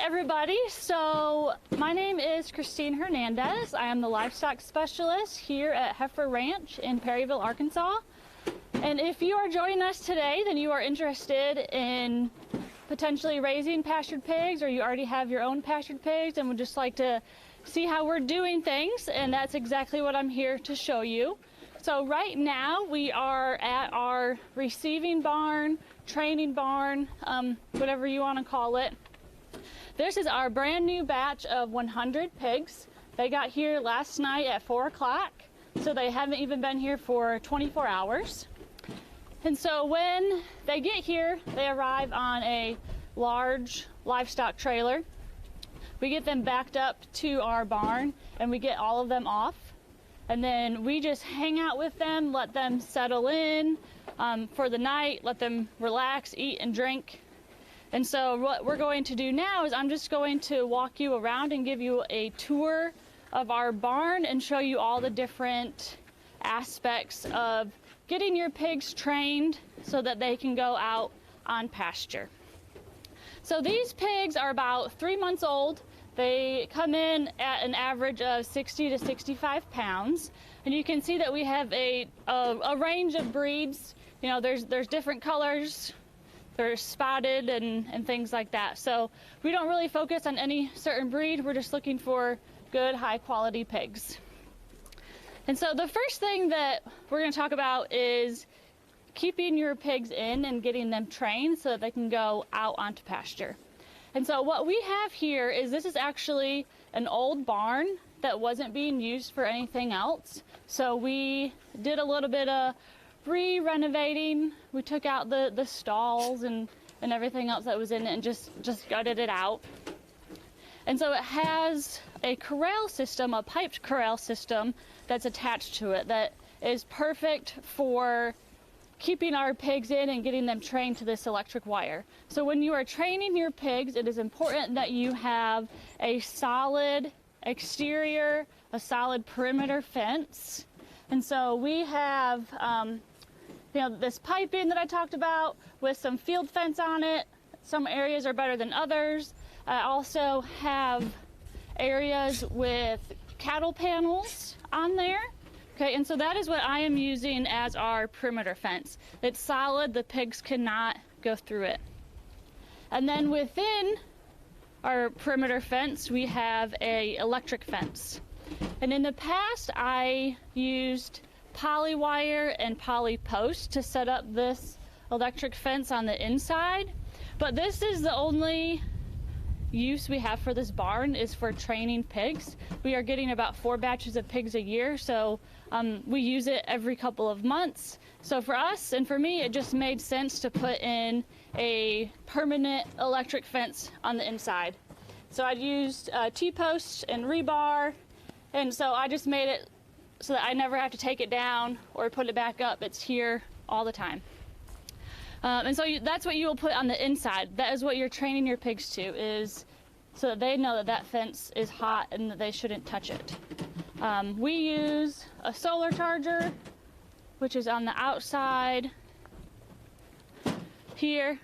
everybody. So my name is Christine Hernandez. I am the livestock specialist here at Heifer Ranch in Perryville, Arkansas. And if you are joining us today, then you are interested in potentially raising pastured pigs, or you already have your own pastured pigs and would just like to see how we're doing things, and that's exactly what I'm here to show you. So right now we are at our receiving barn, training barn, whatever you want to call it. This is our brand new batch of 100 pigs. They got here last night at 4 o'clock, so they haven't even been here for 24 hours. And so when they get here, they arrive on a large livestock trailer. We get them backed up to our barn and we get all of them off. And then we just hang out with them, let them settle in for the night, let them relax, eat and drink. And so what we're going to do now is I'm just going to walk you around and give you a tour of our barn and show you all the different aspects of getting your pigs trained so that they can go out on pasture. So these pigs are about 3 months old. They come in at an average of 60 to 65 pounds. And you can see that we have a range of breeds. You know, there's different colors. They're spotted and things like that. So we don't really focus on any certain breed. We're just looking for good, high quality pigs. And so the first thing that we're going to talk about is keeping your pigs in and getting them trained so that they can go out onto pasture. And so what we have here is, this is actually an old barn that wasn't being used for anything else. So we did a little bit of re-renovating. We took out the stalls and everything else that was in it and just gutted it out. And so it has a corral system, a piped corral system that's attached to it that is perfect for keeping our pigs in and getting them trained to this electric wire. So when you are training your pigs, it is important that you have a solid exterior, a solid perimeter fence. And so we have this piping that I talked about with some field fence on it. Some areas are better than others. I also have areas with cattle panels on there. Okay, and so that is what I am using as our perimeter fence. It's solid, the pigs cannot go through it. And then within our perimeter fence, we have a electric fence. And in the past, I used poly wire and poly post to set up this electric fence on the inside. But this is the only use we have for this barn, is for training pigs. We are getting about 4 batches of pigs a year, so we use it every couple of months. So for us and for me, it just made sense to put in a permanent electric fence on the inside. So I used T-posts and rebar, and so I just made it so that I never have to take it down or put it back up. It's here all the time. And so that's what you will put on the inside. That is what you're training your pigs to, is so that they know that that fence is hot and that they shouldn't touch it. We use a solar charger, which is on the outside here.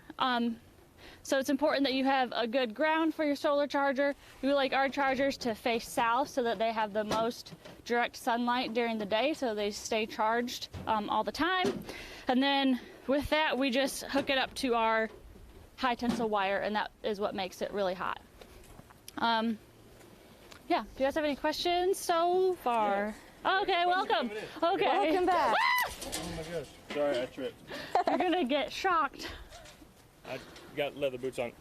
So it's important that you have a good ground for your solar charger. We like our chargers to face south so that they have the most direct sunlight during the day, so they stay charged all the time. And then with that, we just hook it up to our high tensile wire, and that is what makes it really hot. Yeah, do you guys have any questions so far? Yeah. Oh, okay, welcome. Okay. Welcome back. Oh my gosh, sorry, I tripped. You're gonna get shocked. I got leather boots on.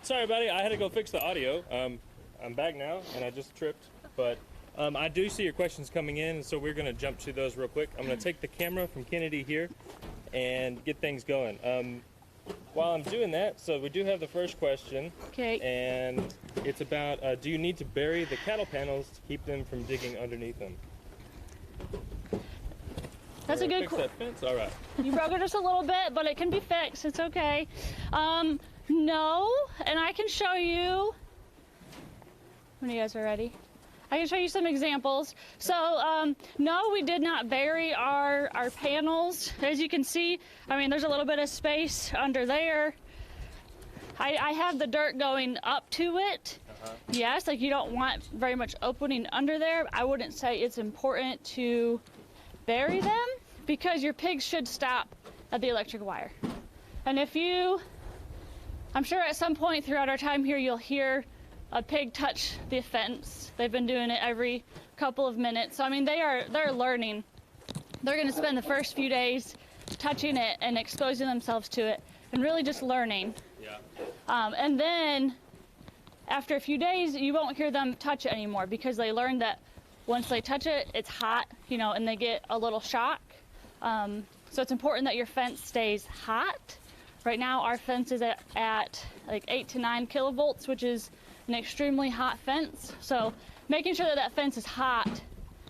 Sorry, buddy, I had to go fix the audio. I'm back now, and I just tripped. But I do see your questions coming in, so we're going to jump to those real quick. I'm going to take the camera from Kennedy here and get things going. While I'm doing that, so we do have the first question. Okay. And it's about, do you need to bury the cattle panels to keep them from digging underneath them? That's a good question. Fix that fence? All right. You broke it just a little bit, but it can be fixed. It's okay. No, and I can show you when you guys are ready. I can show you some examples. So, no, we did not bury our panels. As you can see, I mean, there's a little bit of space under there. I have the dirt going up to it. Yes, like you don't want very much opening under there. I wouldn't say it's important to bury them because your pigs should stop at the electric wire. And if you, I'm sure at some point throughout our time here, you'll hear a pig touch the fence. They've been doing it every couple of minutes. So I mean, they're learning. They're going to spend the first few days touching it and exposing themselves to it and really just learning. Yeah. And then after a few days, you won't hear them touch it anymore because they learn that once they touch it, it's hot, you know, and they get a little shock. So it's important that your fence stays hot. Right now, our fence is at like 8 to 9 kilovolts, which is an extremely hot fence. So making sure that that fence is hot,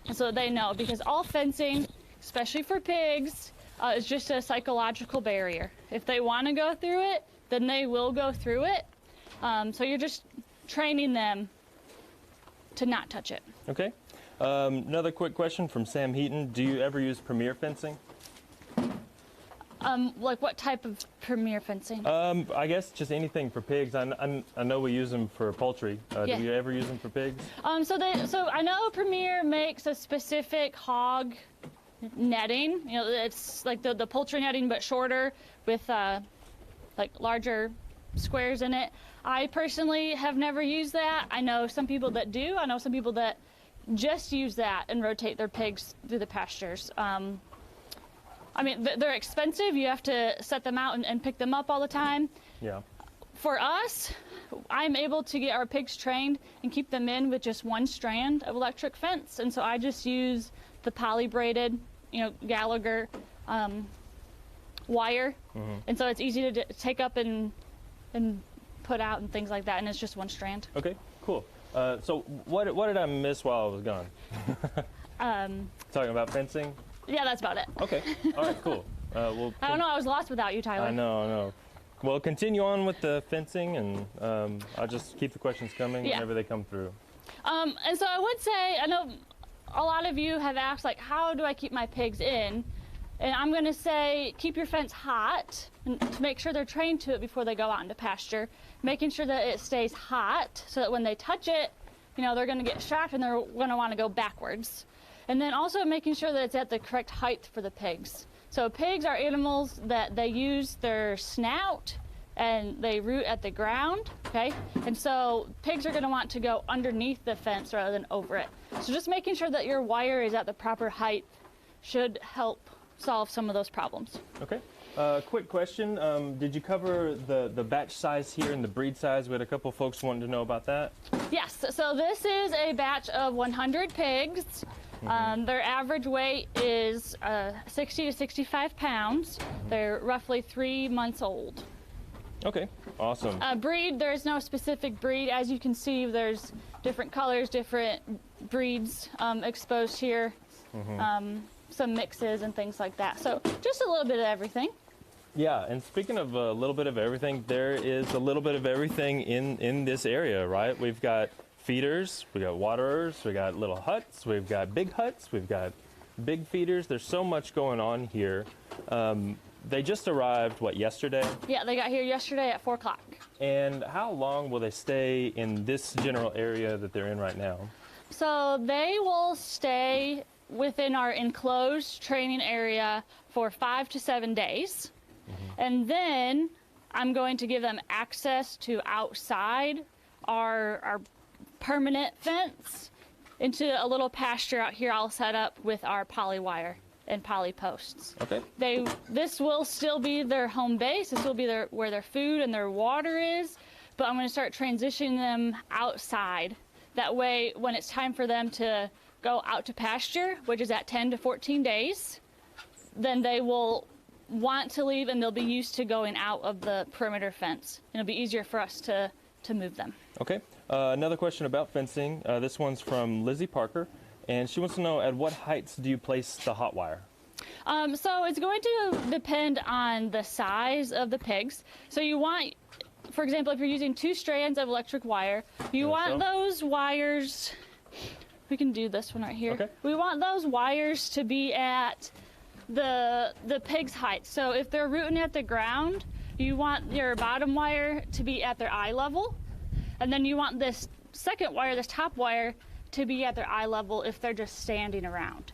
and so that they know, because all fencing, especially for pigs, is just a psychological barrier. If they want to go through it, then they will go through it. So you're just training them to not touch it. Okay. Another quick question from Sam Heaton. Do you ever use premier fencing? Like what type of premier fencing? I guess just anything for pigs. I know we use them for poultry. Yeah. Do you ever use them for pigs? So I know Premier makes a specific hog netting. You know, it's like the poultry netting but shorter with like larger squares in it. I personally have never used that. I know some people that do. I know some people that just use that and rotate their pigs through the pastures. I mean, they're expensive. You have to set them out and pick them up all the time. Yeah. For us, I'm able to get our pigs trained and keep them in with just one strand of electric fence. And so I just use the poly braided, you know, Gallagher wire. Mm-hmm. And so it's easy to take up and put out and things like that. And it's just one strand. Okay, cool. So what did I miss while I was gone? Talking about fencing? Yeah, that's about it. Okay. All right, cool. I don't know. I was lost without you, Tyler. I know. Well, continue on with the fencing, and I'll just keep the questions coming whenever they come through. And so I would say, I know a lot of you have asked, like, how do I keep my pigs in? And I'm going to say keep your fence hot and to make sure they're trained to it before they go out into pasture, making sure that it stays hot so that when they touch it, you know, they're going to get shocked and they're going to want to go backwards. And then also making sure that it's at the correct height for the pigs. So pigs are animals that they use their snout and they root at the ground, okay? And so pigs are gonna want to go underneath the fence rather than over it. So just making sure that your wire is at the proper height should help solve some of those problems. Okay. Quick question, did you cover the batch size here and the breed size? We had a couple folks wanting to know about that. Yes, so this is a batch of 100 pigs. Mm-hmm. Their average weight is 60 to 65 pounds. Mm-hmm. They're roughly 3 months old. Okay, awesome. Breed, there's no specific breed. As you can see, there's different colors, different breeds exposed here. Mm-hmm. Some mixes and things like that. So just a little bit of everything. Yeah, and speaking of a little bit of everything, there is a little bit of everything in this area, right? We've got feeders, we got waterers, we got little huts, we've got big huts, we've got big feeders. There's so much going on here. They just arrived, what, yesterday? Yeah, they got here yesterday at 4 o'clock. And how long will they stay in this general area that they're in right now? So they will stay within our enclosed training area for 5 to 7 days. Mm-hmm. And then I'm going to give them access to outside our permanent fence into a little pasture out here I'll set up with our poly wire and poly posts. Okay. This will still be their home base. This will be where their food and their water is, but I'm going to start transitioning them outside. That way, when it's time for them to go out to pasture, which is at 10 to 14 days, then they will want to leave and they'll be used to going out of the perimeter fence. It'll be easier for us to move them. Okay. Another question about fencing. This one's from Lizzie Parker, and she wants to know, at what heights do you place the hot wire? So it's going to depend on the size of the pigs. So you want, for example, if you're using 2 strands of electric wire, you want those wires, we can do this one right here. Okay. We want those wires to be at the pig's height. So if they're rooting at the ground, you want your bottom wire to be at their eye level, and then you want this second wire, this top wire, to be at their eye level if they're just standing around.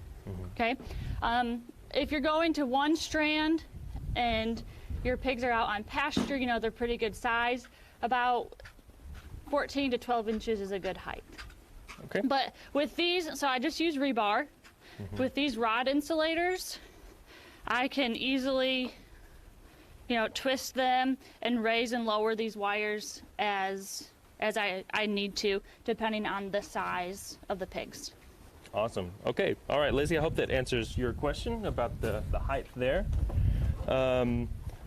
Okay? If you're going to one strand and your pigs are out on pasture, you know, they're pretty good size, about 14 to 12 inches is a good height. Okay. But with these, so I just use rebar. With these rod insulators, I can easily, you know, twist them and raise and lower these wires as I need to, depending on the size of the pigs. Awesome. Okay. All right, Lizzie, I hope that answers your question about the height there.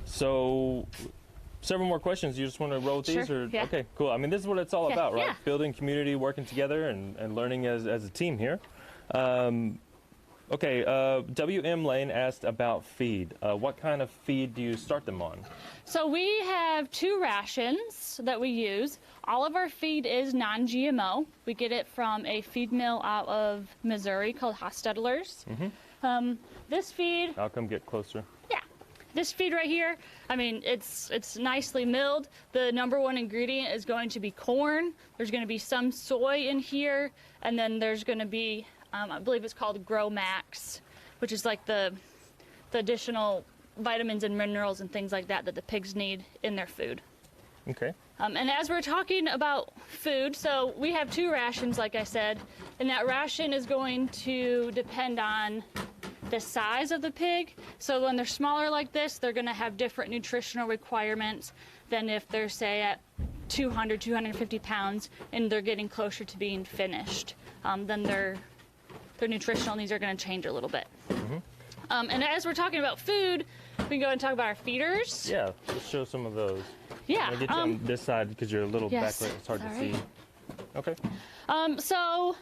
So several more questions. You just want to roll with these? Sure, Or yeah. Okay, cool. I mean, this is what it's all about, right? Yeah. Building community, working together, and learning as a team here. Okay, WM Lane asked about feed. What kind of feed do you start them on? So we have 2 rations that we use. All of our feed is non-GMO. We get it from a feed mill out of Missouri called Hostetler's. This feed, I'll come get closer. yeah, this feed right here, I mean, it's nicely milled. The #1 ingredient is going to be corn. There's going to be some soy in here, and then there's going to be, I believe it's called Grow Max, which is like the additional vitamins and minerals and things like that that the pigs need in their food. Okay. And as we're talking about food, so we have 2 rations, like I said, and that ration is going to depend on the size of the pig. So when they're smaller like this, they're going to have different nutritional requirements than if they're, say, at 200, 250 pounds and they're getting closer to being finished. Then their nutritional needs are going to change a little bit. And as we're talking about food, we can go and talk about our feeders. Yeah, let's show some of those. Yeah. I'll get you on this side because you're a little yes, backlit. It's hard to sorry. see. Okay. So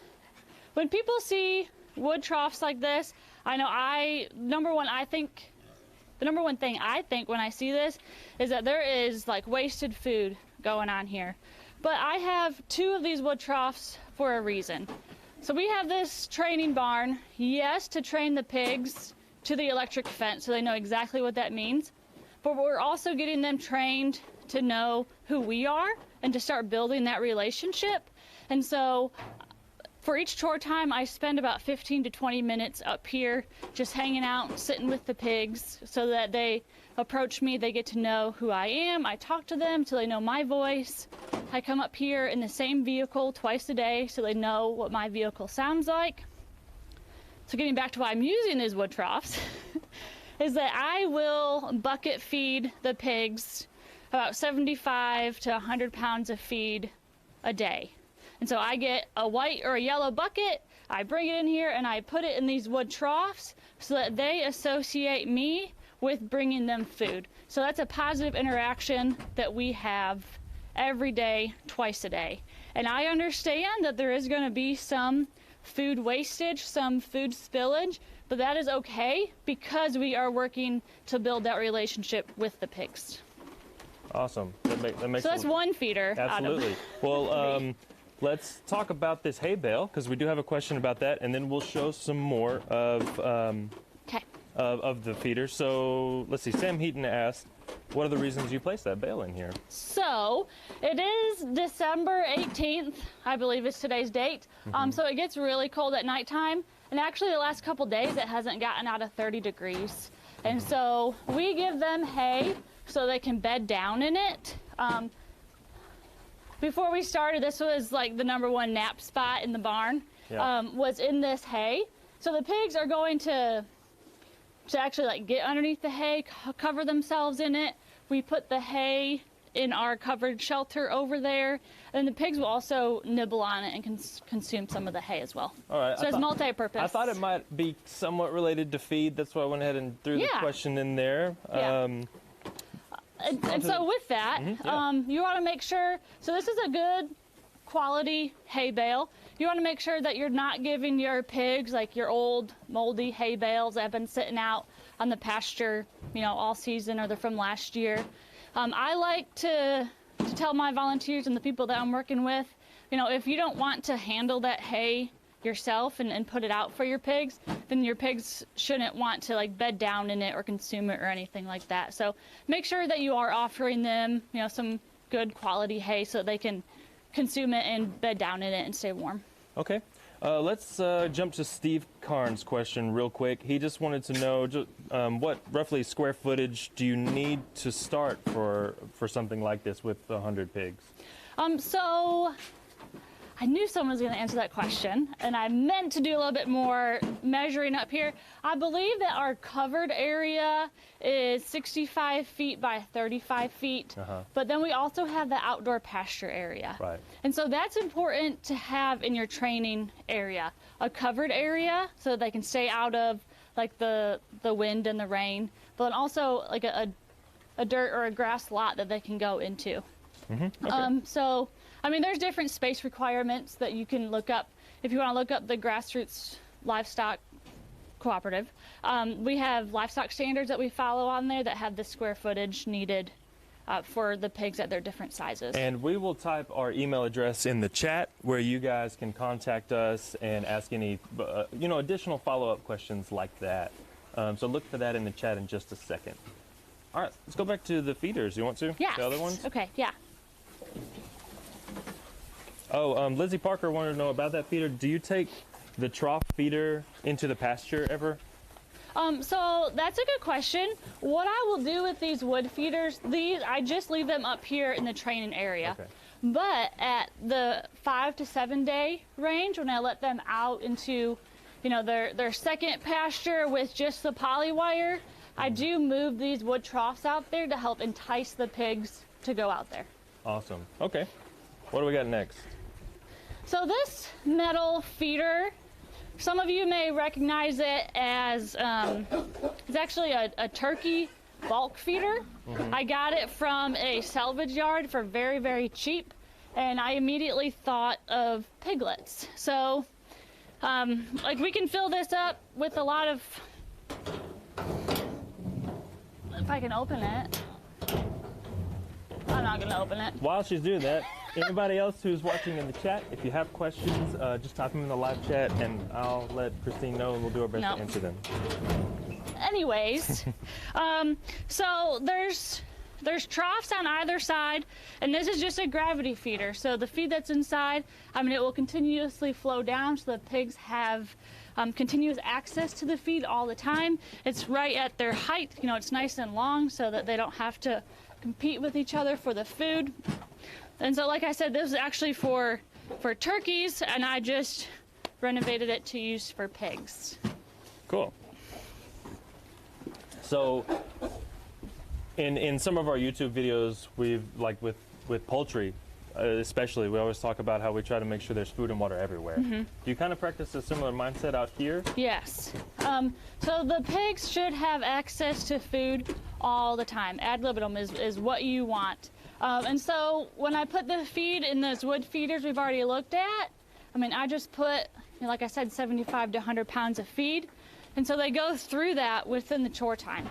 when people see wood troughs like this, I know the number one thing I think when I see this is that there is like wasted food going on here. But I have 2 of these wood troughs for a reason. So we have this training barn, yes, to train the pigs to the electric fence so they know exactly what that means. But we're also getting them trained to know who we are and to start building that relationship. And so for each chore time, I spend about 15 to 20 minutes up here just hanging out, sitting with the pigs so that they approach me, they get to know who I am. I talk to them so they know my voice. I come up here in the same vehicle twice a day so they know what my vehicle sounds like. So getting back to why I'm using these wood troughs is that I will bucket feed the pigs about 75 to 100 pounds of feed a day. And so I get a white or a yellow bucket, I bring it in here and I put it in these wood troughs so that they associate me with bringing them food. So that's a positive interaction that we have every day, twice a day. And I understand that there is going to be some food wastage, some food spillage, but that is okay because we are working to build that relationship with the pigs. Awesome. That makes So that's one feeder. Absolutely. Well, let's talk about this hay bale because we do have a question about that, and then we'll show some more of the feeder. So let's see. Sam Heaton asked, what are the reasons you placed that bale in here? So it is December 18th, I believe is today's date. So it gets really cold at nighttime. And actually the last couple days it hasn't gotten out of 30 degrees. And so we give them hay so they can bed down in it. Before we started, this was like the #1 nap spot in the barn, was in this hay. So the pigs are going to actually like get underneath the hay, cover themselves in it. We put the hay in our covered shelter over there, and the pigs will also nibble on it and consume some of the hay as well. All right. So it's multi-purpose. I thought it might be somewhat related to feed. That's why I went ahead and threw the question in there. Yeah. And so with that, you want to make sure, so this is a good quality hay bale. You want to make sure that you're not giving your pigs like your old moldy hay bales that have been sitting out on the pasture, you know, all season, or they're from last year. I like to tell my volunteers and the people that I'm working with, you know, if you don't want to handle that hay yourself and put it out for your pigs, then your pigs shouldn't want to like bed down in it or consume it or anything like that. So make sure that you are offering them, you know, some good quality hay so they can consume it and bed down in it and stay warm. Okay. Let's jump to Steve Karn's question real quick. He just wanted to know what roughly square footage do you need to start for something like this with 100 pigs? So I knew someone was going to answer that question, and I meant to do a little bit more measuring up here. I believe that our covered area is 65 feet by 35 feet, but then we also have the outdoor pasture area. Right. And so that's important to have in your training area, a covered area so they can stay out of like the wind and the rain, but also like a dirt or a grass lot that they can go into. Okay. So, I mean, there's different space requirements that you can look up. If you want to look up the Grassroots Livestock Cooperative, we have livestock standards that we follow on there that have the square footage needed for the pigs at their different sizes. And we will type our email address in the chat where you guys can contact us and ask any, additional follow-up questions like that. So look for that in the chat in just a second. All right, let's go back to the feeders. You want to? Yeah. The other ones? Okay, yeah. Oh, Lizzie Parker wanted to know about that feeder. Do you take the trough feeder into the pasture ever? So that's a good question. What I will do with these wood feeders, I just leave them up here in the training area. Okay. But at the 5 to 7 day range, when I let them out into, their second pasture with just the poly wire, I do move these wood troughs out there to help entice the pigs to go out there. Awesome. Okay. What do we got next? So this metal feeder, some of you may recognize it as, it's actually a turkey bulk feeder. I got it from a salvage yard for very, very cheap, and I immediately thought of piglets. So, we can fill this up with a lot of, if I can open it. I'm not gonna open it. While she's doing that, anybody else who's watching in the chat, if you have questions, just type them in the live chat and I'll let Christine know and we'll do our best to answer them. Anyways, so there's troughs on either side, and this is just a gravity feeder. So the feed that's inside, it will continuously flow down so the pigs have continuous access to the feed all the time. It's right at their height, it's nice and long so that they don't have to compete with each other for the food. And so like I said, this is actually for turkeys, and I just renovated it to use for pigs. Cool. So in some of our YouTube videos, we've with poultry especially, we always talk about how we try to make sure there's food and water everywhere. Do you kind of practice a similar mindset out here? Yes. So the pigs should have access to food all the time. Ad libitum is what you want. And so when I put the feed in those wood feeders we've already looked at, I just put, like I said, 75 to 100 pounds of feed. And so they go through that within the chore time.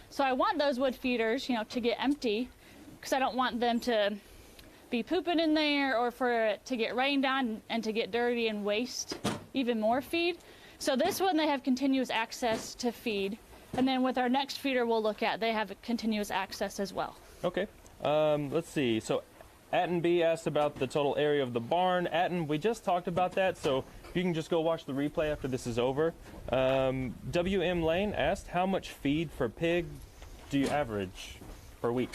So I want those wood feeders, to get empty, because I don't want them to be pooping in there or for it to get rained on and to get dirty and waste even more feed. So this one, they have continuous access to feed. And then with our next feeder we'll look at, they have continuous access as well. Okay. Let's see. So Atten B asked about the total area of the barn. Atten, we just talked about that, so you can just go watch the replay after this is over. WM Lane asked, how much feed for pig do you average per week?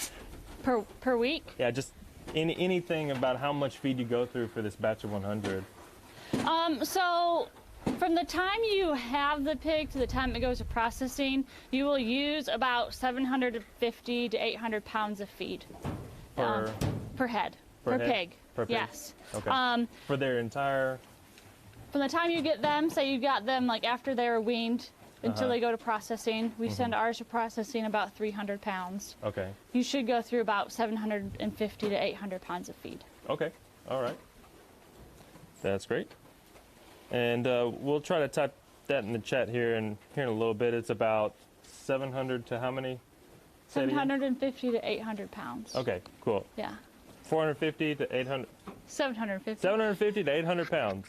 Per week? Yeah, just anything about how much feed you go through for this batch of 100. So from the time you have the pig to the time it goes to processing, you will use about 750 to 800 pounds of feed per head, per pig. Per pig. Yes. Okay. For their entire... From the time you get them, say you got them after they were weaned until they go to processing, we send ours to processing about 300 pounds. Okay. You should go through about 750 to 800 pounds of feed. Okay. All right. That's great. And we'll try to type that in the chat here in a little bit. It's about 700 to how many? 750 to 800 pounds. Okay, cool. Yeah. 450 to 800. 750. 750 to 800 pounds.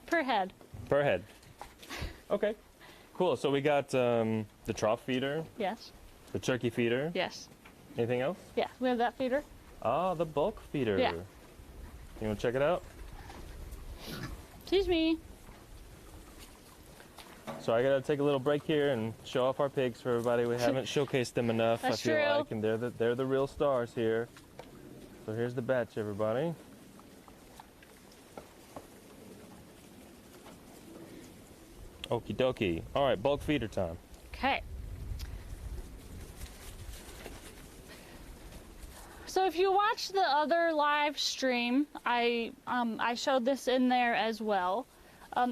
Per head. Per head. Okay. Cool. So we got the trough feeder, Yes. the turkey feeder. Yes. Anything else? Yeah, we have that feeder. Ah, the bulk feeder. Yeah. You want to check it out? Excuse me. So I gotta take a little break here and show off our pigs for everybody. We haven't showcased them enough. That's I feel true. like, and they're the real stars here. So here's the batch, everybody. Okie dokie. All right, bulk feeder time. Okay. So if you watch the other live stream, I showed this in there as well.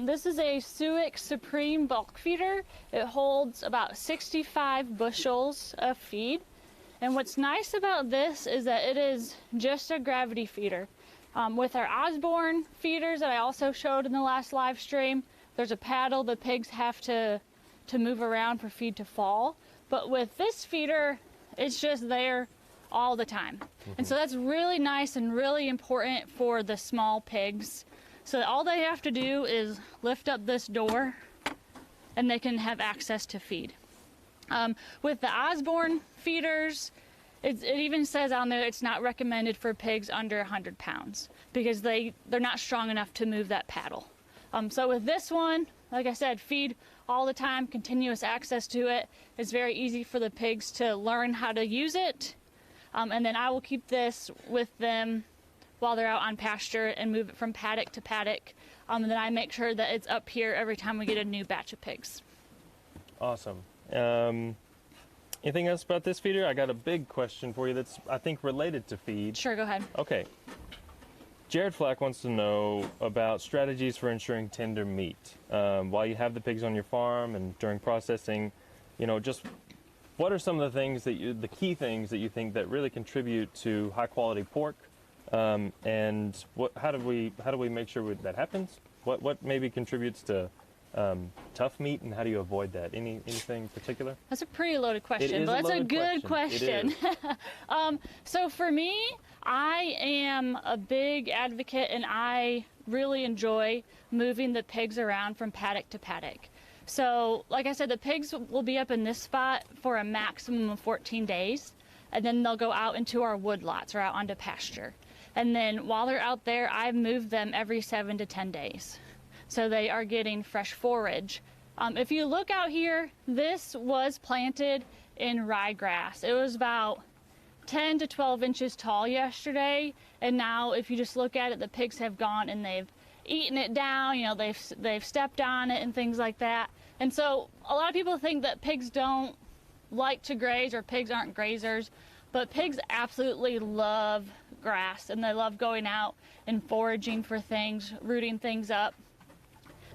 This is a Suick Supreme bulk feeder. It holds about 65 bushels of feed. And what's nice about this is that it is just a gravity feeder. With our Osborne feeders that I also showed in the last live stream, there's a paddle the pigs have to move around for feed to fall. But with this feeder, it's just there all the time. And so that's really nice and really important for the small pigs. So all they have to do is lift up this door and they can have access to feed. With the Osborne feeders, it even says on there it's not recommended for pigs under 100 pounds because they're not strong enough to move that paddle. So with this one, like I said, feed all the time, continuous access to it. It's very easy for the pigs to learn how to use it. And then I will keep this with them while they're out on pasture and move it from paddock to paddock. And then I make sure that it's up here every time we get a new batch of pigs. Awesome. Anything else about this feeder? I got a big question for you that's, I think, related to feed. Sure, go ahead. Okay. Jared Flack wants to know about strategies for ensuring tender meat. While you have the pigs on your farm and during processing, just what are some of the things the key things that you think that really contribute to high quality pork? And how do we make sure that happens? What maybe contributes to tough meat, and how do you avoid that? Anything particular? That's a pretty loaded question, It is but that's a loaded good question. It is. So for me, I am a big advocate and I really enjoy moving the pigs around from paddock to paddock. So like I said, the pigs will be up in this spot for a maximum of 14 days, and then they'll go out into our wood lots or out onto pasture. And then while they're out there, I move them every 7 to 10 days. So they are getting fresh forage. If you look out here, this was planted in ryegrass. It was about 10 to 12 inches tall yesterday. And now if you just look at it, the pigs have gone and they've eaten it down, they've stepped on it and things like that. And so a lot of people think that pigs don't like to graze or pigs aren't grazers, but pigs absolutely love grass and they love going out and foraging for things, rooting things up.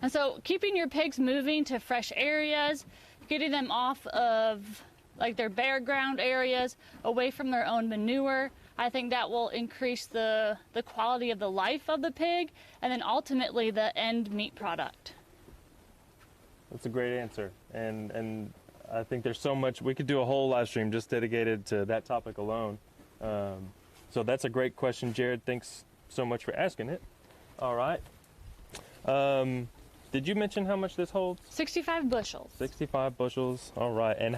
And so keeping your pigs moving to fresh areas, getting them off of like their bare ground areas, away from their own manure, I think that will increase the quality of the life of the pig and then ultimately the end meat product. That's a great answer. And I think there's so much, we could do a whole live stream just dedicated to that topic alone. So that's a great question, Jared. Thanks so much for asking it. All right. Did you mention how much this holds? 65 bushels. 65 bushels. All right. And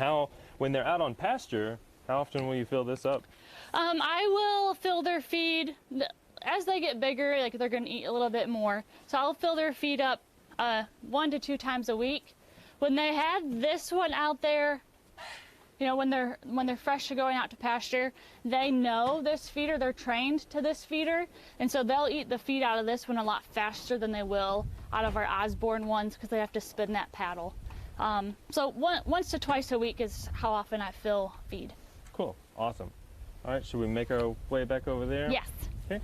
when they're out on pasture, how often will you fill this up? I will fill their feed as they get bigger, like they're going to eat a little bit more. So I'll fill their feed up 1 to 2 times a week. When they have this one out there, when they're fresh to going out to pasture, they know this feeder, they're trained to this feeder, and so they'll eat the feed out of this one a lot faster than they will out of our Osborne ones because they have to spin that paddle. So once to twice a week is how often I fill feed. Cool. Awesome. All right, should we make our way back over there? Yes. Okay.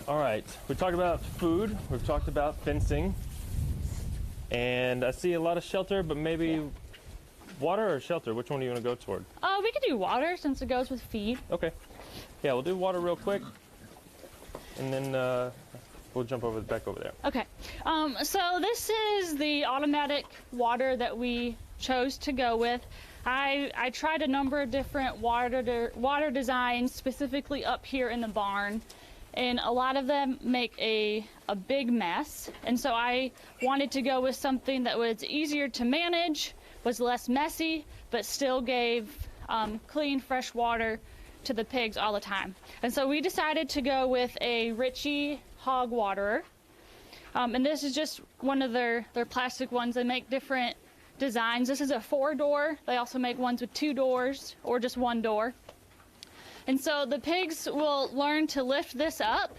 All right, we talked about food, we've talked about fencing, and I see a lot of shelter, but maybe water or shelter? Which one do you want to go toward? We could do water since it goes with feed. Okay. Yeah, we'll do water real quick, and then we'll jump back over there. Okay. So this is the automatic water that we chose to go with. I tried a number of different water designs specifically up here in the barn, and a lot of them make a big mess. And so I wanted to go with something that was easier to manage, was less messy, but still gave clean, fresh water to the pigs all the time. And so we decided to go with a Ritchie hog waterer. And this is just one of their plastic ones. They make different designs. This is a 4-door. They also make ones with 2 doors or just 1 door. And so the pigs will learn to lift this up,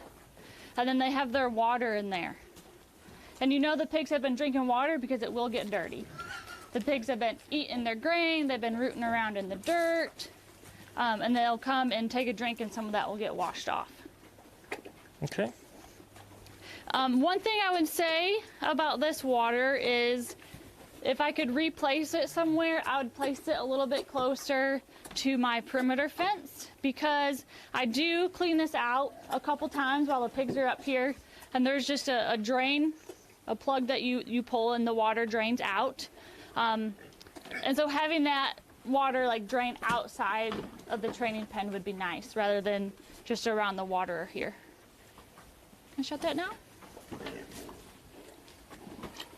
and then they have their water in there. And you know the pigs have been drinking water because it will get dirty. The pigs have been eating their grain, they've been rooting around in the dirt, and they'll come and take a drink, and some of that will get washed off. Okay. One thing I would say about this water is if I could replace it somewhere, I would place it a little bit closer to my perimeter fence, because I do clean this out a couple times while the pigs are up here, and there's just a drain, a plug that you pull and the water drains out. And so having that water like drain outside of the training pen would be nice rather than just around the water here. Can I shut that now?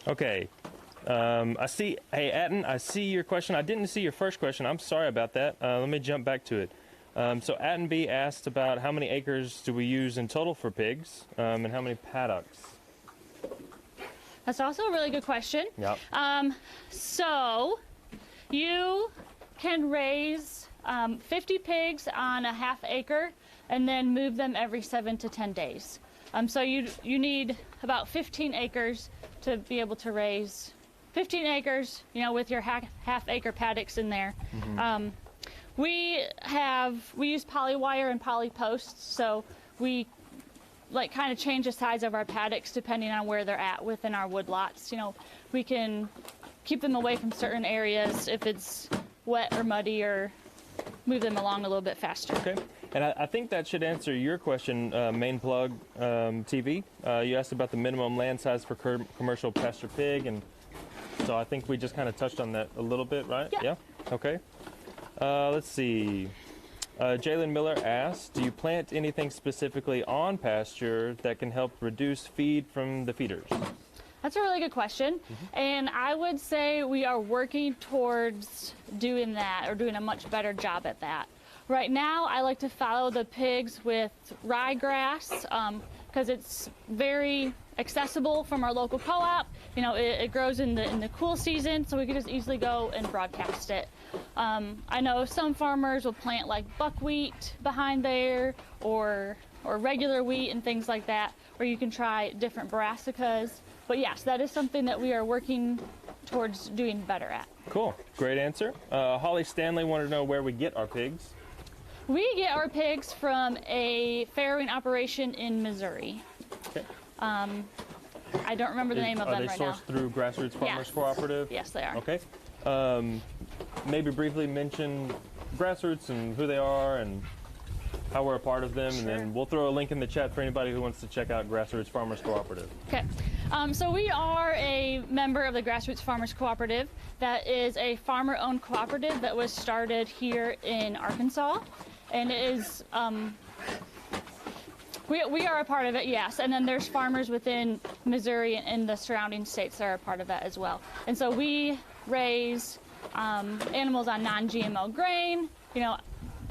Okay. I see, hey, Atten, I see your question. I didn't see your first question. I'm sorry about that. Let me jump back to it. So Atten B asked about how many acres do we use in total for pigs, and how many paddocks? That's also a really good question. Yep. So you can raise 50 pigs on a ½ acre and then move them every 7 to 10 days. So you need about 15 acres to be able to raise 15 acres, you know, with your half acre paddocks in there. Mm-hmm. We use polywire and poly posts, so we like kind of change the size of our paddocks depending on where they're at within our woodlots. You know, we can keep them away from certain areas if it's wet or muddy, or move them along a little bit faster. Okay. And I think that should answer your question, Main Plug TV. You asked about the minimum land size for commercial pasture pig, and so I think we just kind of touched on that a little bit, right? Yeah. Okay. Let's see. Jalen Miller asked, do you plant anything specifically on pasture that can help reduce feed from the feeders? That's a really good question. Mm-hmm. And I would say we are working towards doing that, or doing a much better job at that. Right now, I like to follow the pigs with ryegrass because it's very accessible from our local co-op. You know, it grows in the cool season, so we can just easily go and broadcast it. I know some farmers will plant like buckwheat behind there, or regular wheat and things like that, or you can try different brassicas. But yes, that is something that we are working towards doing better at. Cool, great answer. Holly Stanley wanted to know where we get our pigs. We get our pigs from a farrowing operation in Missouri. Okay. I don't remember the name of them right now. Are they sourced through Grassroots Farmers Cooperative? Yes, they are. Okay. Maybe briefly mention Grassroots and who they are and how we're a part of them, Sure. and then we'll throw a link in the chat for anybody who wants to check out Grassroots Farmers Cooperative. Okay. So we are a member of the Grassroots Farmers Cooperative. That is a farmer-owned cooperative that was started here in Arkansas, and it is we are a part of it, yes. And then there's farmers within Missouri and the surrounding states that are a part of that as well. And so we raise animals on non-GMO grain, you know,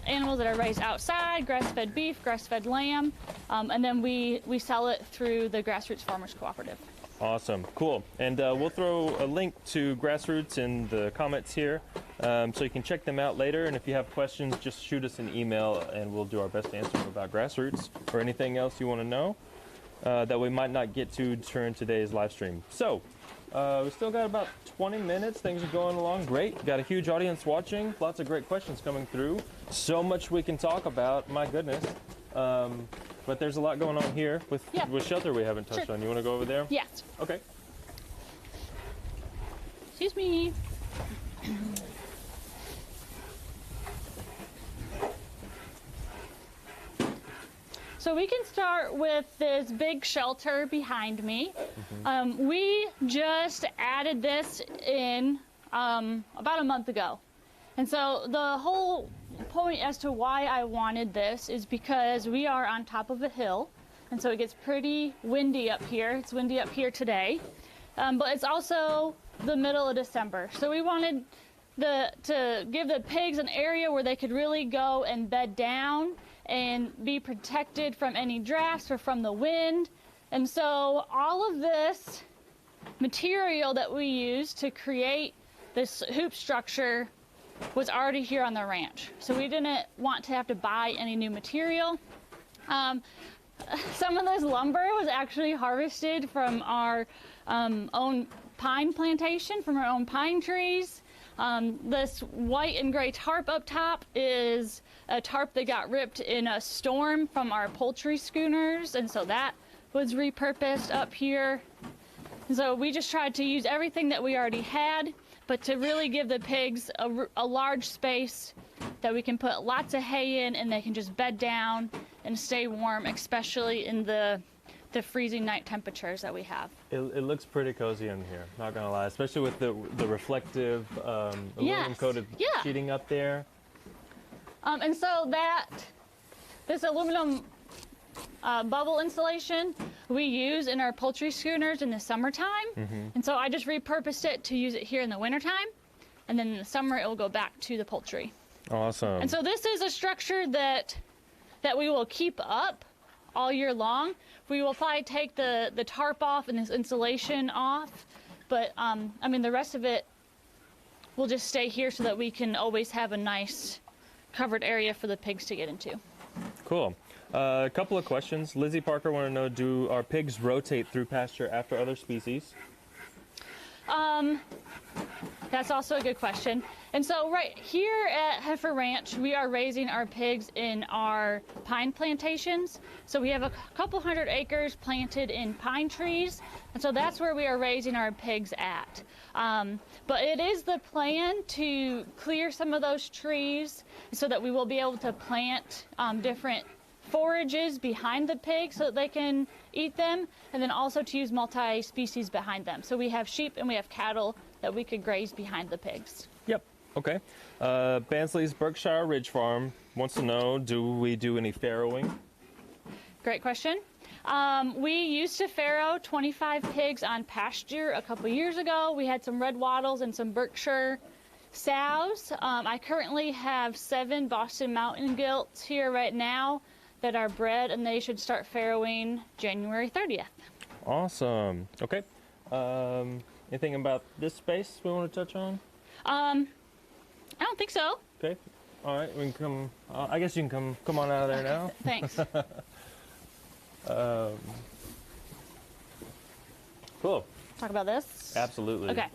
animals that are raised outside, grass-fed beef, grass-fed lamb, and then we sell it through the Grassroots Farmers Cooperative. Awesome, cool. And we'll throw a link to Grassroots in the comments here, so you can check them out later. And if you have questions, just shoot us an email, and we'll do our best to answer them about Grassroots or anything else you want to know that we might not get to during today's live stream. So we still got about 20 minutes. Things are going along great. Got a huge audience watching. Lots of great questions coming through. So much we can talk about. My goodness. But there's a lot going on here with shelter we haven't touched on. You want to go over there? Yes. Okay. Excuse me. So we can start with this big shelter behind me. Mm-hmm. We just added this in about a month ago. And so the whole point as to why I wanted this is because we are on top of a hill, and so it gets pretty windy up here. It's windy up here today, but it's also the middle of December. So we wanted to give the pigs an area where they could really go and bed down and be protected from any drafts or from the wind. And so all of this material that we used to create this hoop structure was already here on the ranch. So we didn't want to have to buy any new material. Some of this lumber was actually harvested from our own pine plantation, from our own pine trees. This white and gray tarp up top is a tarp that got ripped in a storm from our poultry schooners, and so that was repurposed up here. And so we just tried to use everything that we already had, but to really give the pigs a large space that we can put lots of hay in, and they can just bed down and stay warm, especially in the freezing night temperatures that we have. It looks pretty cozy in here, not gonna lie, especially with the reflective aluminum coated sheeting up there. And so this aluminum bubble insulation we use in our poultry schooners in the summertime. And so I just repurposed it to use it here in the wintertime, and then in the summer it will go back to the poultry. Awesome. And so this is a structure that we will keep up all year long. We will probably take the tarp off and this insulation off, but I mean the rest of it will just stay here so that we can always have a nice covered area for the pigs to get into. Cool. A couple of questions. Lizzie Parker want to know, do our pigs rotate through pasture after other species? That's also a good question. And so right here at Heifer Ranch, we are raising our pigs in our pine plantations. So we have a couple hundred acres planted in pine trees. And so that's where we are raising our pigs at. But it is the plan to clear some of those trees so that we will be able to plant different forages behind the pigs so that they can eat them, and then also to use multi-species behind them. So we have sheep and we have cattle that we could graze behind the pigs. Yep. Okay. Bansley's Berkshire Ridge Farm wants to know, do we do any farrowing? Great question. We used to farrow 25 pigs on pasture a couple years ago. We had some red wattles and some Berkshire sows. I currently have 7 Boston Mountain Gilts here right now that are bred, and they should start farrowing January 30th. Awesome. Okay. Anything about this space we want to touch on? I don't think so. Okay. All right. We can come. I guess you can come on out of there now. Thanks. Cool. Talk about this? Absolutely. Okay.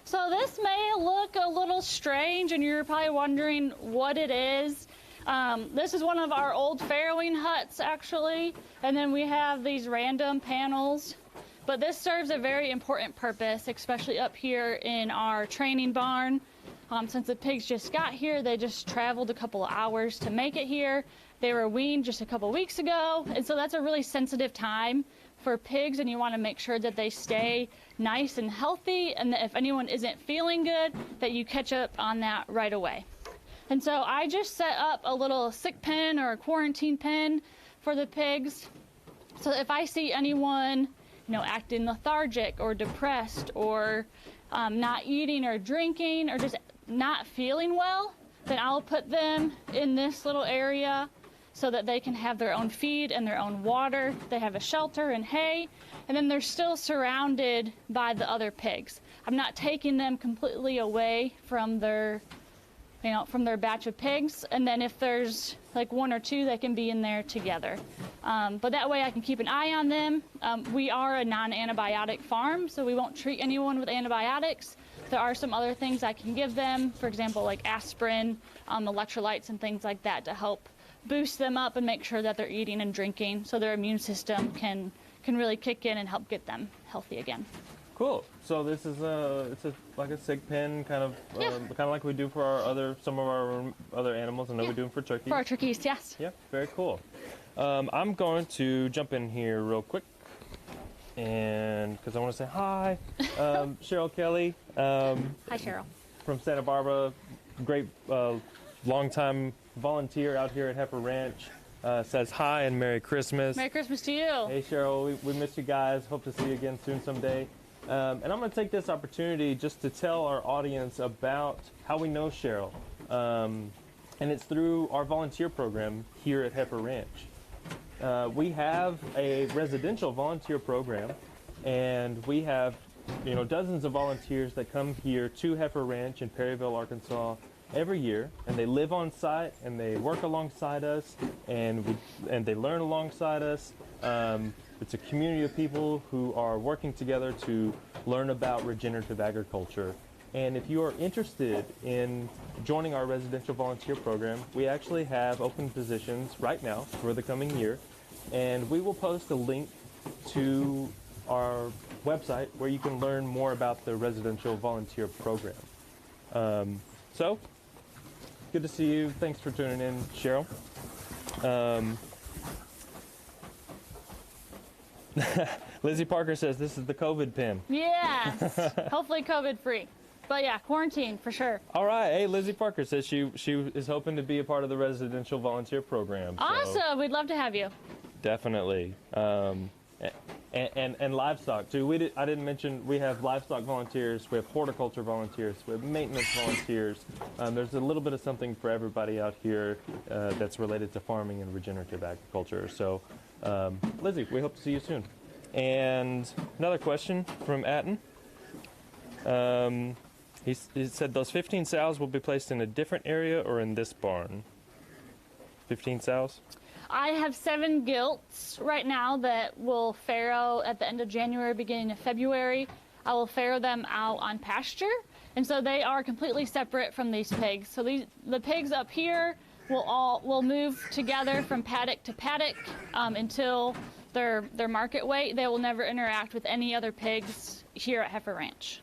So this may look a little strange, and you're probably wondering what it is. This is one of our old farrowing huts, actually, and then we have these random panels. But this serves a very important purpose, especially up here in our training barn. Since the pigs just got here, they just traveled a couple of hours to make it here. They were weaned just a couple weeks ago, and so that's a really sensitive time for pigs, and you want to make sure that they stay nice and healthy, and that if anyone isn't feeling good, that you catch up on that right away. And so I just set up a little sick pen or a quarantine pen for the pigs. So if I see anyone, acting lethargic or depressed or not eating or drinking or just not feeling well, then I'll put them in this little area so that they can have their own feed and their own water. They have a shelter and hay, and then they're still surrounded by the other pigs. I'm not taking them completely away from their batch of pigs, and then if there's like 1 or 2, they can be in there together. But that way I can keep an eye on them. We are a non-antibiotic farm, so we won't treat anyone with antibiotics. There are some other things I can give them, for example, like aspirin, electrolytes and things like that to help boost them up and make sure that they're eating and drinking so their immune system can really kick in and help get them healthy again. Cool. So this is like a sick pen, kind of like we do for some of our other animals. I know we do them for turkeys. For our turkeys, yes. Yeah, very cool. I'm going to jump in here real quick, and because I want to say hi, Cheryl Kelly. Hi, Cheryl. from Santa Barbara, great longtime volunteer out here at Heifer Ranch, says hi and Merry Christmas. Merry Christmas to you. Hey Cheryl, we missed you guys. Hope to see you again soon someday. And I'm going to take this opportunity just to tell our audience about how we know Cheryl. And it's through our volunteer program here at Heifer Ranch. We have a residential volunteer program, and we have dozens of volunteers that come here to Heifer Ranch in Perryville, Arkansas every year, and they live on site and they work alongside us, and they learn alongside us. It's a community of people who are working together to learn about regenerative agriculture. And if you are interested in joining our residential volunteer program, we actually have open positions right now for the coming year, and we will post a link to our website where you can learn more about the residential volunteer program. So, good to see you. Thanks for tuning in, Cheryl. Lizzie Parker says this is the COVID pen. Yes, hopefully COVID free. But yeah, quarantine for sure. All right. Hey, Lizzie Parker says she is hoping to be a part of the residential volunteer program. Awesome. So We'd love to have you. definitely. And livestock too. I didn't mention we have livestock volunteers, we have horticulture volunteers, we have maintenance volunteers. There's a little bit of something for everybody out here that's related to farming and regenerative agriculture. So, Lizzie, we hope to see you soon. And another question from Atten. He said those 15 sows will be placed in a different area or in this barn? 15 sows? I have 7 gilts right now that will farrow at the end of January, beginning of February. I will farrow them out on pasture, and so they are completely separate from these pigs. So the pigs up here will move together from paddock to paddock until their market weight. They will never interact with any other pigs here at Heifer Ranch.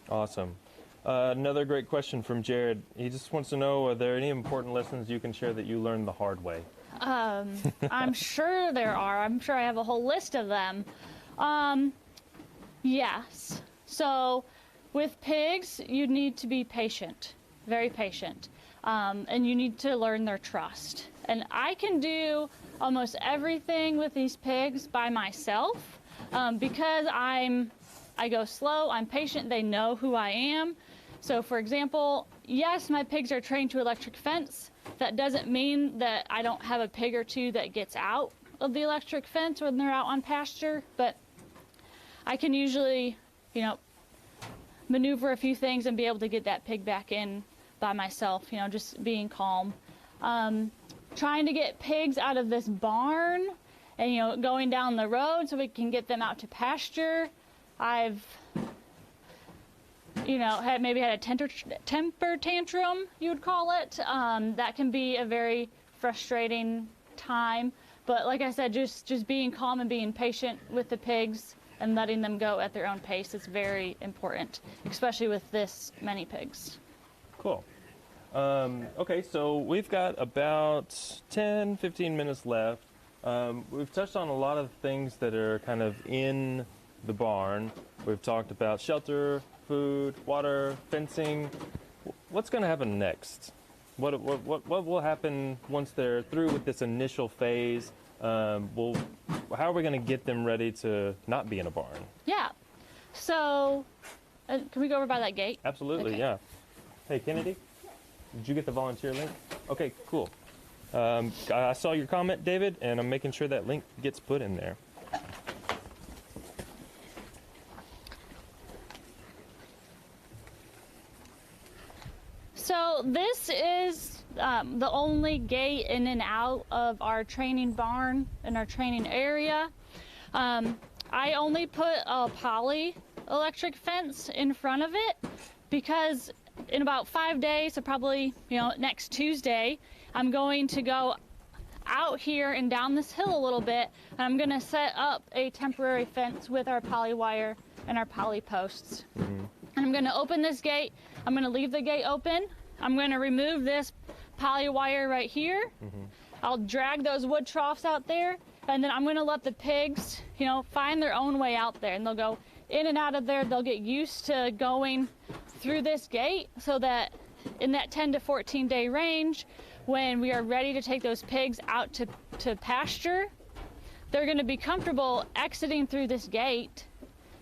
Awesome. Another great question from Jared. He just wants to know, are there any important lessons you can share that you learned the hard way? I'm sure there are. I'm sure I have a whole list of them. Yes. So with pigs, you need to be patient, very patient. And you need to learn their trust. And I can do almost everything with these pigs by myself because I go slow, I'm patient, they know who I am. So for example, yes, my pigs are trained to electric fence. That doesn't mean that I don't have a pig or two that gets out of the electric fence when they're out on pasture, but I can usually, maneuver a few things and be able to get that pig back in by myself, just being calm. Trying to get pigs out of this barn and, going down the road so we can get them out to pasture. I've maybe had a temper tantrum, you would call it. That can be a very frustrating time. But like I said, just being calm and being patient with the pigs and letting them go at their own pace is very important, especially with this many pigs. Cool. Okay, so we've got about 10-15 minutes left. We've touched on a lot of things that are kind of in the barn. We've talked about shelter, food, water, fencing. What's going to happen next? What will happen once they're through with this initial phase? How are we going to get them ready to not be in a barn? Yeah. So, can we go over by that gate? Absolutely, Okay. yeah. Hey, Kennedy, did you get the volunteer link? Okay, cool. I saw your comment, David, and I'm making sure that link gets put in there. So this is the only gate in and out of our training barn and our training area. I only put a poly electric fence in front of it because in about 5 days, so probably next Tuesday, I'm going to go out here and down this hill a little bit, and I'm going to set up a temporary fence with our poly wire and our poly posts. Mm-hmm. And I'm going to open this gate. I'm going to leave the gate open. I'm going to remove this poly wire right here. Mm-hmm. I'll drag those wood troughs out there, and then I'm going to let the pigs, find their own way out there, and they'll go in and out of there. They'll get used to going through this gate so that in that 10 to 14 day range, when we are ready to take those pigs out to pasture, they're going to be comfortable exiting through this gate.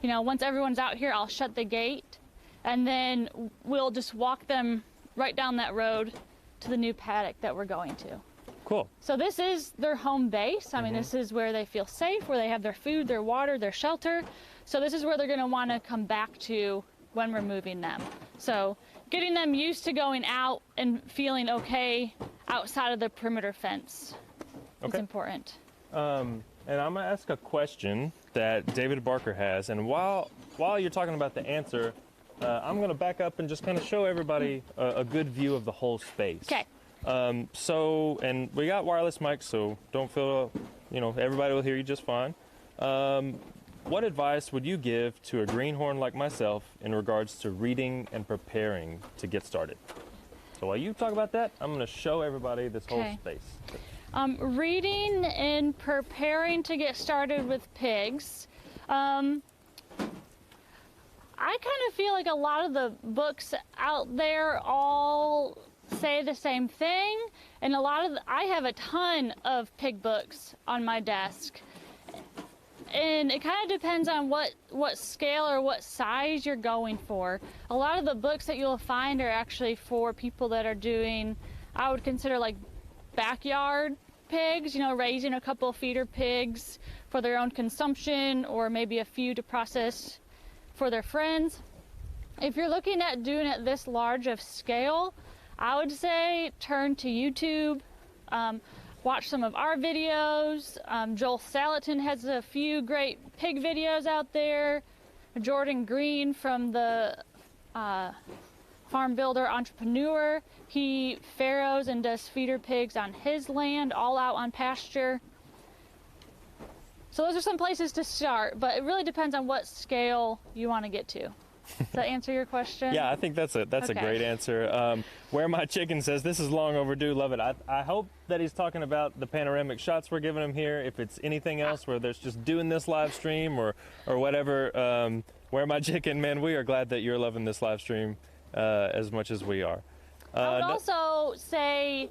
You know, once everyone's out here, I'll shut the gate, and then we'll just walk them right down that road to the new paddock that we're going to. Cool. So this is their home base. I mean, this is where they feel safe, where they have their food, their water, their shelter. So this is where they're going to want to come back to when we're moving them. So getting them used to going out and feeling okay outside of the perimeter fence is important. And I'm going to ask a question that David Barker has. And while you're talking about the answer, I'm going to back up and just kind of show everybody a good view of the whole space. Okay. So, and we got wireless mics, so don't feel, you know, everybody will hear you just fine. What advice would you give to a greenhorn like myself in regards to reading and preparing to get started? So while you talk about that, I'm going to show everybody this whole space. Reading and preparing to get started with pigs. I kind of feel like a lot of the books out there all say the same thing, and I have a ton of pig books on my desk, and it kind of depends on what scale or what size you're going for. A lot of the books that you'll find are actually for people that are doing, I would consider, like backyard pigs, you know, raising a couple feeder pigs for their own consumption, or maybe a few to process for their friends. If you're looking at doing it this large of scale, I would say turn to YouTube, watch some of our videos. Joel Salatin has a few great pig videos out there. Jordan Green from the Farm Builder Entrepreneur, he farrows and does feeder pigs on his land, all out on pasture. So those are some places to start, but it really depends on what scale you want to get to. Does that answer your question? Yeah, I think that's a great answer. Where My Chicken says, this is long overdue, love it. I hope that he's talking about the panoramic shots we're giving him here. If it's anything else where there's just doing this live stream or whatever, Where My Chicken, man, we are glad that you're loving this live stream as much as we are. I would also say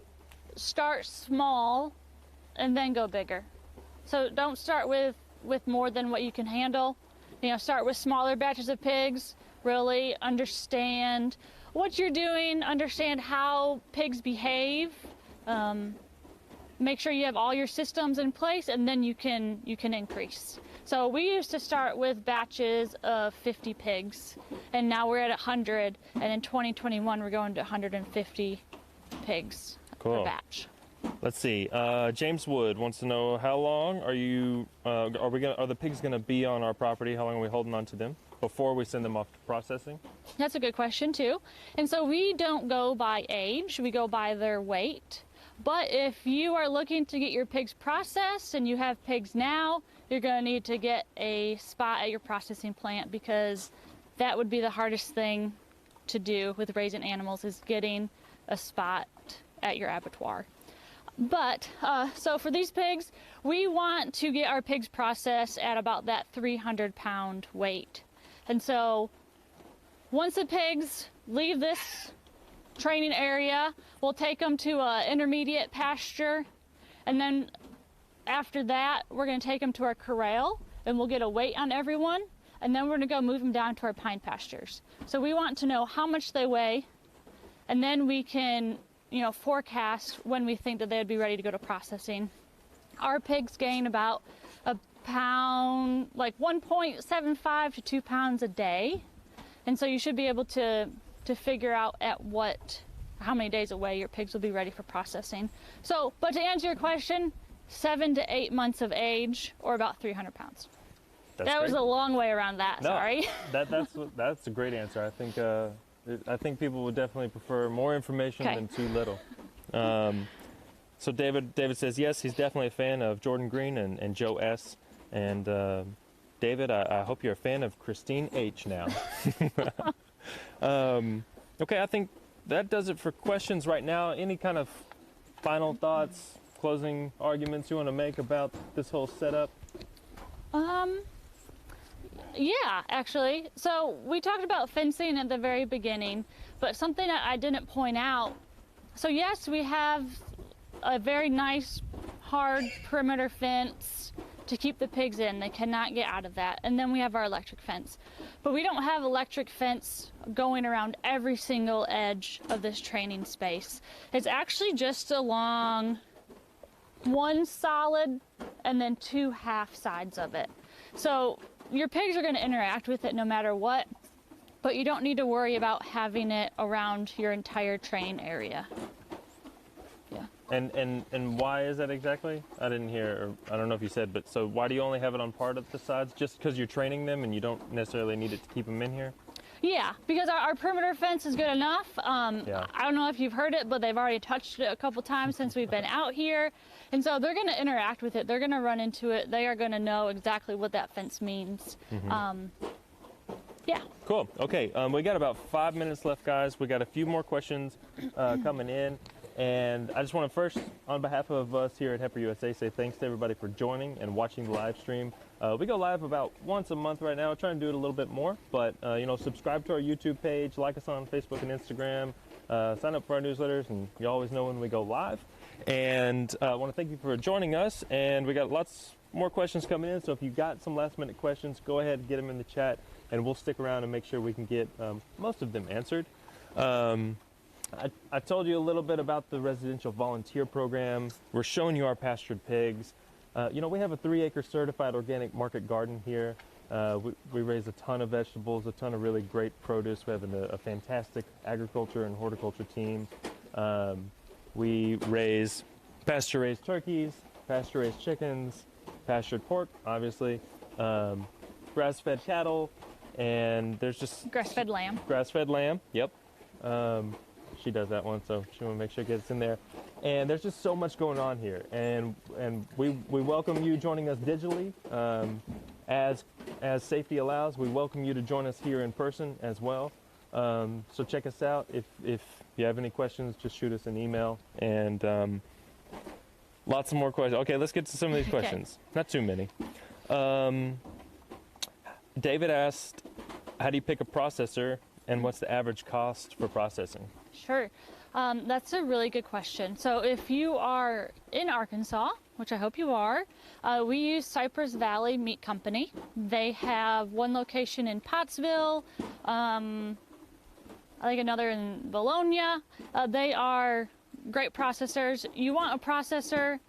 start small and then go bigger. So don't start with more than what you can handle. You know, start with smaller batches of pigs, really understand what you're doing, understand how pigs behave, make sure you have all your systems in place, and then you can increase. So we used to start with batches of 50 pigs, and now we're at 100, and in 2021 we're going to 150 pigs per batch. Let's see. James Wood wants to know, how long are the pigs gonna be on our property? How long are we holding on to them before we send them off to processing? That's a good question too. And so we don't go by age, we go by their weight. But if you are looking to get your pigs processed and you have pigs now, you're gonna need to get a spot at your processing plant, because that would be the hardest thing to do with raising animals, is getting a spot at your abattoir. But, so for these pigs, we want to get our pigs processed at about that 300-pound weight. And so once the pigs leave this training area, we'll take them to an intermediate pasture. And then after that, we're going to take them to our corral, and we'll get a weight on everyone. And then we're going to go move them down to our pine pastures. So we want to know how much they weigh, and then we can, you know, forecast when we think that they'd be ready to go to processing. Our pigs gain about a pound, like 1.75 to 2 pounds a day. And so you should be able to figure out how many days away your pigs will be ready for processing. So, but to answer your question, 7 to 8 months of age, or about 300 pounds. That was a long way around that, sorry. That's a great answer. I think people would definitely prefer more information than too little. So David says, yes, he's definitely a fan of Jordan Green and Joe S. And David, I hope you're a fan of Christine H. now. Okay, I think that does it for questions right now. Any kind of final thoughts, closing arguments you want to make about this whole setup? Yeah, actually. So we talked about fencing at the very beginning, but something that I didn't point out. So yes, we have a very nice hard perimeter fence to keep the pigs in. They cannot get out of that. And then we have our electric fence. But we don't have electric fence going around every single edge of this training space. It's actually just along one solid and then 2 half sides of it. So your pigs are going to interact with it no matter what, but you don't need to worry about having it around your entire train area. Yeah. And why is that exactly? I didn't hear, or I don't know if you said, but so why do you only have it on part of the sides? Just because you're training them and you don't necessarily need it to keep them in here? Yeah, because our perimeter fence is good enough. Yeah. I don't know if you've heard it, but they've already touched it a couple times since we've been out here. And so they're going to interact with it. They're going to run into it. They are going to know exactly what that fence means. Yeah. Cool. Okay, we got about 5 minutes left, guys. We got a few more questions coming in. And I just want to first, on behalf of us here at Heifer USA, say thanks to everybody for joining and watching the live stream. We go live about once a month right now. We're trying to do it a little bit more, but you know, subscribe to our YouTube page, like us on Facebook and Instagram, sign up for our newsletters, and you always know when we go live. And I want to thank you for joining us. And we got lots more questions coming in, so if you've got some last-minute questions, go ahead and get them in the chat, and we'll stick around and make sure we can get most of them answered. I told you a little bit about the residential volunteer program. We're showing you our pastured pigs. You know, we have a 3-acre certified organic market garden here. We raise a ton of vegetables, a ton of really great produce. We have a fantastic agriculture and horticulture team. We raise pasture-raised turkeys, pasture-raised chickens, pastured pork, obviously, grass-fed cattle, and there's just... Grass-fed lamb. Grass-fed lamb, yep. She does that one, so she want to make sure it gets in there. And there's just so much going on here, and we welcome you joining us digitally as safety allows. We welcome you to join us here in person as well. So check us out. If you have any questions, just shoot us an email. And lots of more questions. Okay, let's get to some of these questions. Not too many. David asked, how do you pick a processor, and what's the average cost for processing? Sure. That's a really good question. So if you are in Arkansas, which I hope you are, we use Cypress Valley Meat Company. They have one location in Pottsville, I think another in Bologna. They are great processors. You want a processor.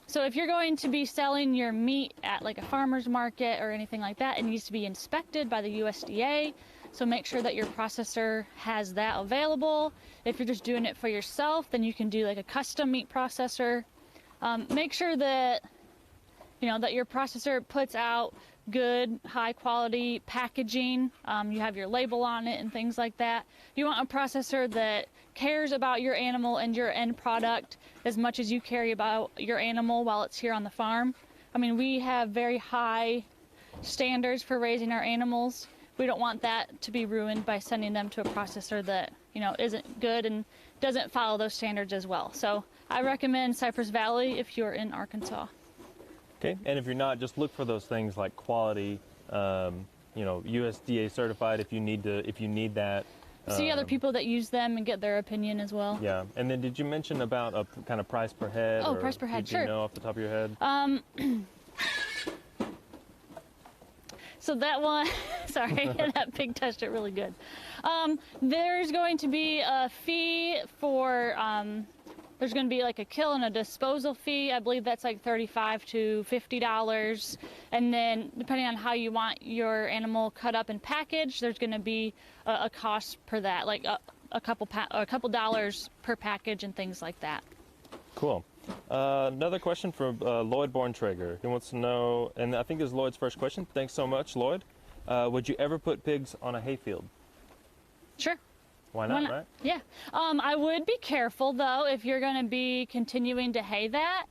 So if you're going to be selling your meat at like a farmer's market or anything like that, it needs to be inspected by the USDA. So make sure that your processor has that available. If you're just doing it for yourself, then you can do like a custom meat processor. Make sure that, you know, that your processor puts out good, high quality packaging. You have your label on it and things like that. You want a processor that cares about your animal and your end product as much as you care about your animal while it's here on the farm. I mean, we have very high standards for raising our animals. We don't want that to be ruined by sending them to a processor that, you know, isn't good and doesn't follow those standards as well. So I recommend Cypress Valley if you're in Arkansas. Okay, and if you're not, just look for those things like quality, you know, USDA certified if you need that. See other people that use them and get their opinion as well. Yeah, and then did you mention about a kind of price per head? Oh, price per head, sure. Do you know off the top of your head? So that one, sorry, that pig touched it really good. There's going to be a fee for, there's going to be like a kill and a disposal fee. I believe that's like $35 to $50. And then depending on how you want your animal cut up and packaged, there's going to be a cost per that, like a couple dollars per package and things like that. Cool. Another question from Lloyd Borntrager. He wants to know, and I think this is Lloyd's first question. Thanks so much, Lloyd. Would you ever put pigs on a hayfield? Sure. Why not, right? Yeah. I would be careful, though, if you're going to be continuing to hay that.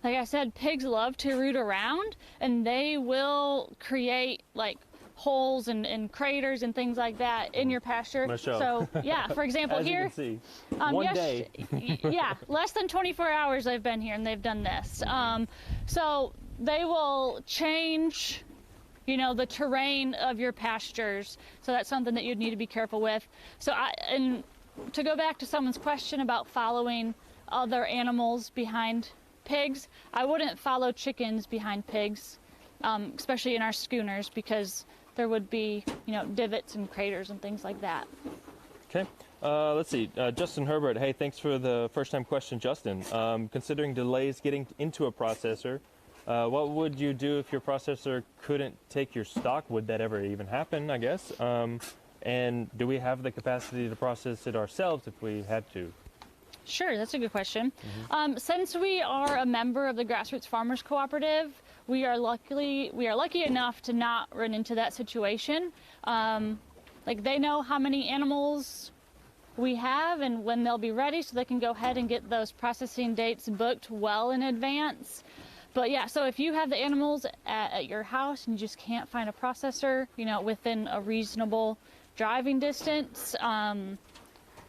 Like I said, pigs love to root around, and they will create, like, holes and craters and things like that in your pasture. So, yeah, for example, as here, you can see, one day. Yeah, less than 24 hours they've been here and they've done this. So they will change, you know, the terrain of your pastures. So that's something that you'd need to be careful with. And to go back to someone's question about following other animals behind pigs, I wouldn't follow chickens behind pigs, especially in our schooners, because there would be, you know, divots and craters and things like that. Okay. Let's see. Justin Herbert. Hey, thanks for the first-time question, Justin. Considering delays getting into a processor, what would you do if your processor couldn't take your stock? Would that ever even happen, I guess? And do we have the capacity to process it ourselves if we had to? Sure, that's a good question. Since we are a member of the Grassroots Farmers Cooperative, we are lucky enough to not run into that situation. Like, they know how many animals we have and when they'll be ready, so they can go ahead and get those processing dates booked well in advance. But yeah, so if you have the animals at your house and you just can't find a processor, you know, within a reasonable driving distance,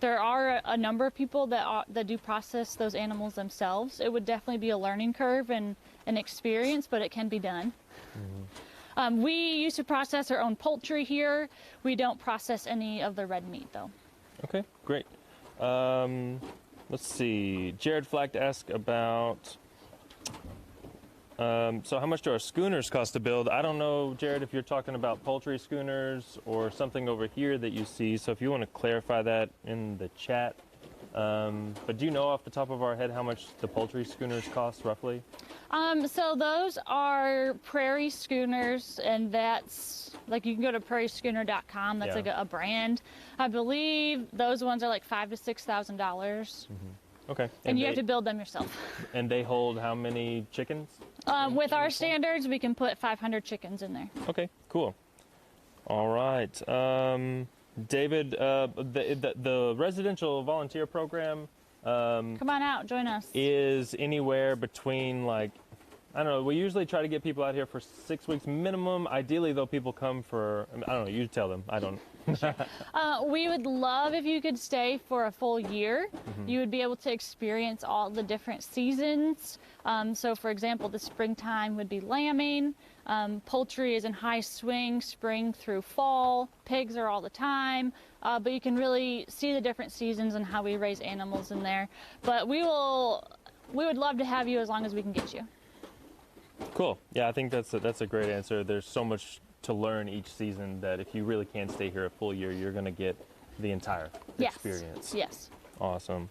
there are a number of people that do process those animals themselves. It would definitely be a learning curve and an experience, but it can be done. We used to process our own poultry here. We don't process any of the red meat, though. Okay, great. Let's see. Jared Flack asked about, so how much do our schooners cost to build? I don't know, Jared, if you're talking about poultry schooners or something over here that you see. So if you want to clarify that in the chat. But do you know off the top of our head how much the poultry schooners cost roughly? So those are prairie schooners, and that's like, you can go to prairieschooner.com. That's like a brand. I believe those ones are like $5,000 to $6,000. Okay. And you have to build them yourself. And they hold how many chickens? With our standards, we can put 500 chickens in there. Okay, cool. All right. David, the residential volunteer program come on out, join us. is anywhere between, like, I don't know, we usually try to get people out here for 6 weeks minimum. Ideally, though, people come for, I don't know, you tell them. I don't. We would love if you could stay for a full year. You would be able to experience all the different seasons. So, for example, the springtime would be lambing. Poultry is in high swing, spring through fall. Pigs are all the time. But you can really see the different seasons and how we raise animals in there. But we would love to have you as long as we can get you. Cool. Yeah, I think that's a great answer. There's so much to learn each season that if you really can stay here a full year, you're going to get the entire experience. Yes. Awesome.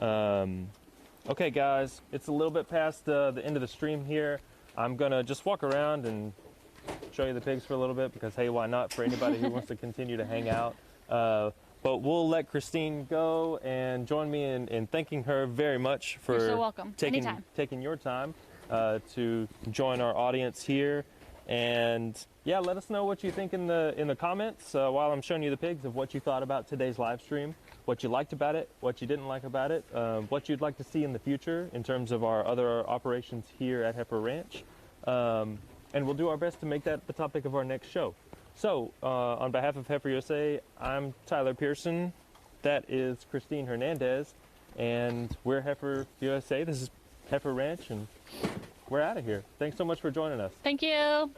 Okay, guys, it's a little bit past the end of the stream here. I'm going to just walk around and show you the pigs for a little bit because, hey, why not, for anybody who wants to continue to hang out. But we'll let Christine go and join me in thanking her very much for You're so welcome. taking your time to join our audience here. And yeah, let us know what you think in the comments while I'm showing you the pigs, of what you thought about today's live stream, what you liked about it, what you didn't like about it, what you'd like to see in the future in terms of our other operations here at Heifer Ranch. And we'll do our best to make that the topic of our next show. So on behalf of Heifer USA, I'm Tyler Pearson. That is Christine Hernandez. And we're Heifer USA. This is Heifer Ranch, and we're out of here. Thanks so much for joining us. Thank you.